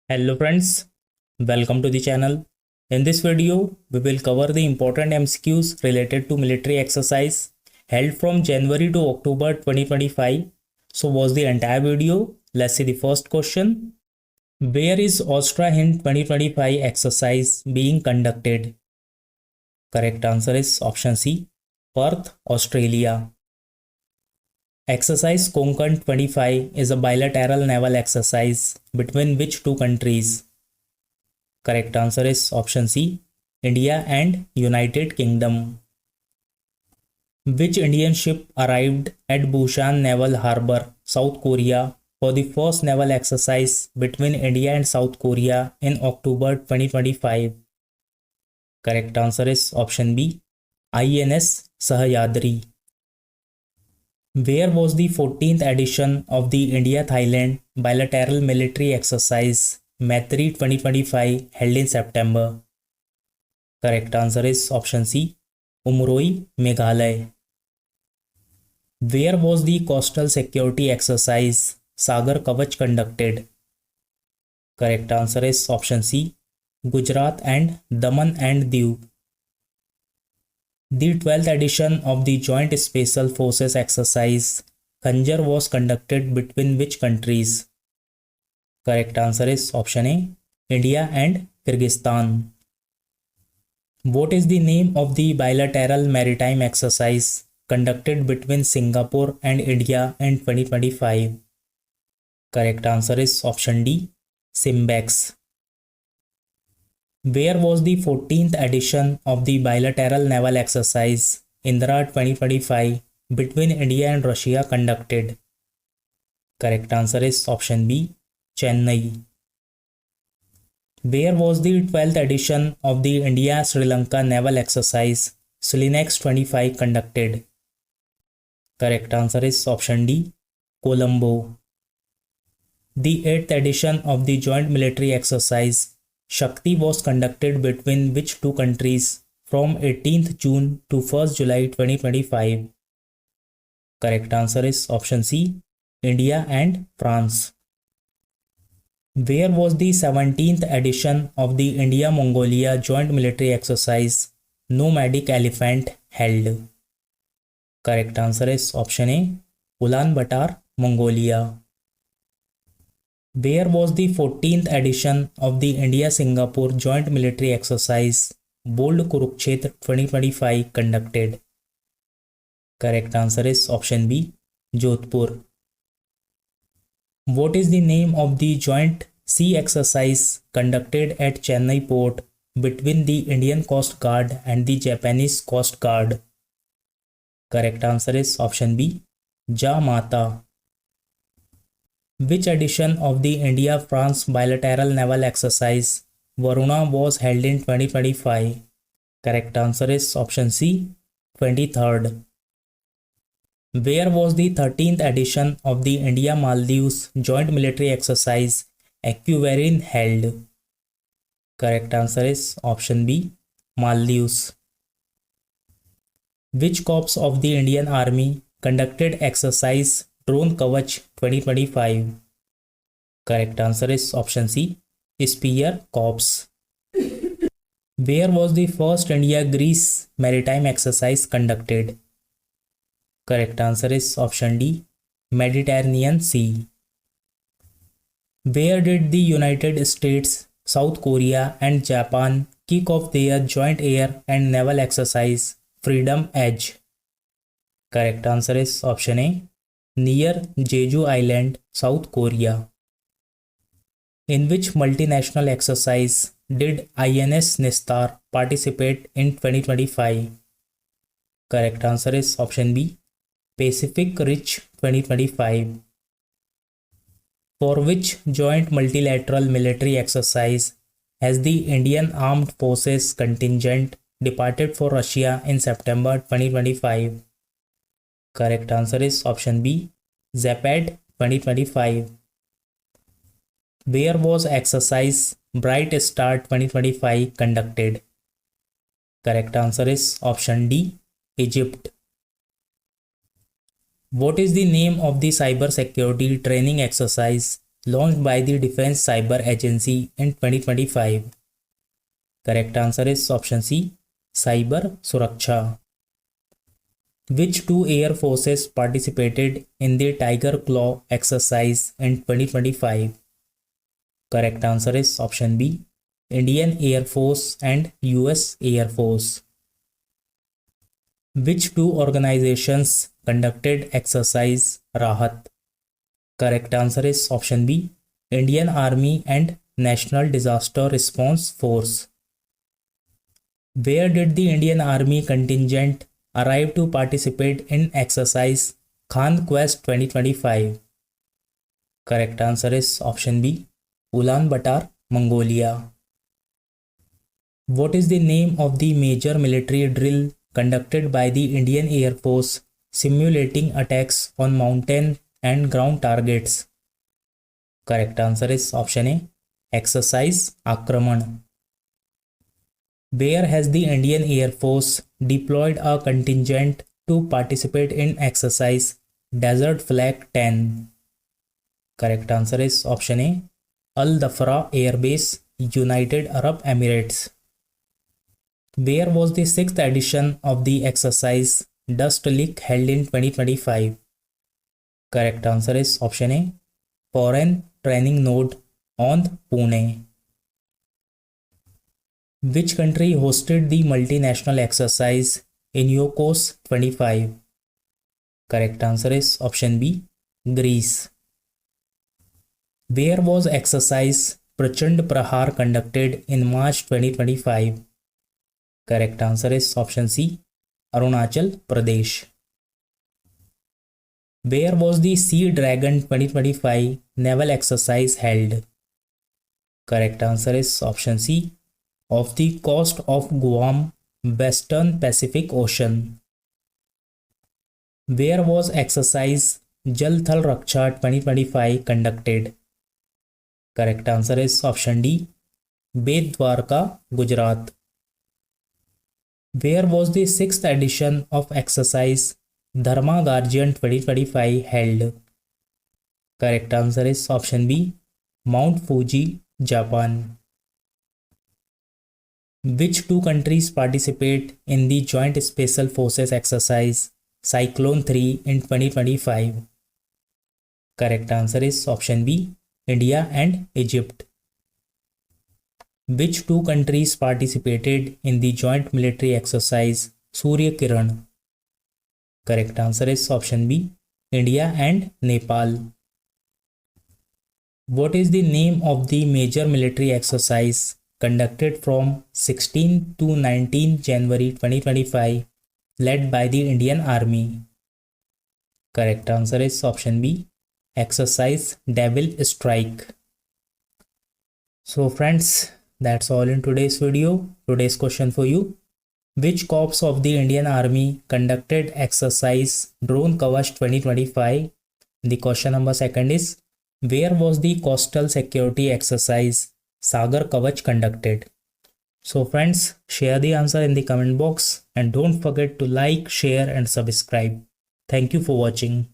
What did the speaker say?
Hello friends, welcome to the channel. In this video, we will cover the important MCQs related to military exercise held from January to October 2025. So watch the entire video. Let's see the first question. Where is Austria Hind 2025 exercise being conducted? Correct answer is option C, Perth, Australia. Exercise Konkan 25 is a bilateral naval exercise between which two countries? Correct answer is option C, India and United Kingdom. Which Indian ship arrived at Busan Naval Harbor, South Korea for the first naval exercise between India and South Korea in October 2025? Correct answer is option B, INS Sahyadri. Where was the 14th edition of the India-Thailand bilateral military exercise Maitri 2025 held in September? Correct answer is option C, Umroi, Meghalaya. Where was the coastal security exercise Sagar Kavach conducted? Correct answer is option C, Gujarat and Daman and Diu. The 12th edition of the Joint Special Forces exercise Khanjar was conducted between which countries? Correct answer is option A, India and Kyrgyzstan. What is the name of the bilateral maritime exercise conducted between Singapore and India in 2025? Correct answer is option D, Simbex. Where was the 14th edition of the bilateral naval exercise Indra 2025 between India and Russia conducted? Correct answer is option B, Chennai. Where was the 12th edition of the India-Sri Lanka naval exercise Slinex 25 conducted? Correct answer is option D, Colombo. The 8th edition of the joint military exercise Shakti was conducted between which two countries from 18th June to 1st July 2025? Correct answer is option C, India and France. Where was the 17th edition of the India-Mongolia joint military exercise Nomadic Elephant held? Correct answer is option A, Ulaanbaatar, Mongolia. Where was the 14th edition of the India-Singapore joint military exercise Bold Kurukshetra 2025 conducted? Correct answer is option B, Jodhpur. What is the name of the joint sea exercise conducted at Chennai port between the Indian Coast Guard and the Japanese Coast Guard? Correct answer is option B, Jamata. Which edition of the India-France bilateral naval exercise Varuna was held in 2025? Correct answer is option C, 23rd. Where was the 13th edition of the India-Maldives joint military exercise Equivarine held? Correct answer is option B, Maldives. Which corps of the Indian Army conducted exercise Drone Kavach 2025? Correct answer is option C, Spear Corps. Where was the first India-Greece maritime exercise conducted? Correct answer is option D, Mediterranean Sea. Where did the United States, South Korea and Japan kick off their joint air and naval exercise Freedom Edge? Correct answer is option A, near Jeju Island, South Korea. In which multinational exercise did INS Nistar participate in 2025? Correct answer is option B, Pacific Ridge 2025. For which joint multilateral military exercise has the Indian Armed Forces contingent departed for Russia in September 2025? Correct answer is option B, Zapad 2025. Where was exercise Bright Star 2025 conducted? Correct answer is option D, Egypt. What is the name of the cybersecurity training exercise launched by the Defense Cyber Agency in 2025? Correct answer is option C, Cyber Suraksha. Which two air forces participated in the Tiger Claw exercise in 2025? Correct answer is option B, Indian Air Force and US Air Force. Which two organizations conducted exercise Rahat? Correct answer is option B, Indian Army and National Disaster Response Force. Where did the Indian Army contingent arrive to participate in exercise Khan Quest 2025? Correct answer is option B, Ulaanbaatar, Mongolia. What is the name of the major military drill conducted by the Indian Air Force simulating attacks on mountain and ground targets? Correct answer is option A, Exercise Akraman. Where has the Indian Air Force deployed a contingent to participate in exercise Desert Flag 10? Correct answer is option A, Al Dhafra Air Base, United Arab Emirates. Where was the 6th edition of the exercise Dust Lick held in 2025? Correct answer is option A, Foreign Training Node, Ondh, Pune. Which country hosted the multinational exercise Iniokos 25? Correct answer is option B, Greece. Where was exercise Prachand Prahar conducted in March 2025? Correct answer is option C, Arunachal Pradesh. Where was the Sea Dragon 2025 naval exercise held? Correct answer is option C, off the coast of Guam, Western Pacific Ocean. Where was exercise Jal Thal Raksha 2025 conducted? Correct answer is option D, Bet Dwarka, Gujarat. Where was the 6th edition of exercise Dharma Guardian 2025 held? Correct answer is option B, Mount Fuji, Japan. Which two countries participate in the Joint Special Forces exercise Cyclone 3 in 2025? Correct answer is option B, India and Egypt. Which two countries participated in the joint military exercise Surya Kiran? Correct answer is option B, India and Nepal. What is the name of the major military exercise conducted from 16 to 19 January 2025 led by the Indian Army? Correct answer is option B, Exercise Devil Strike. So friends, that's all in today's video. Today's question for you: which corps of the Indian Army conducted exercise Drone Kavach 2025? The question number 2 is: where was the coastal security exercise Sagar Kavach conducted? So friends, share the answer in the comment box and don't forget to like, share and subscribe. Thank you for watching.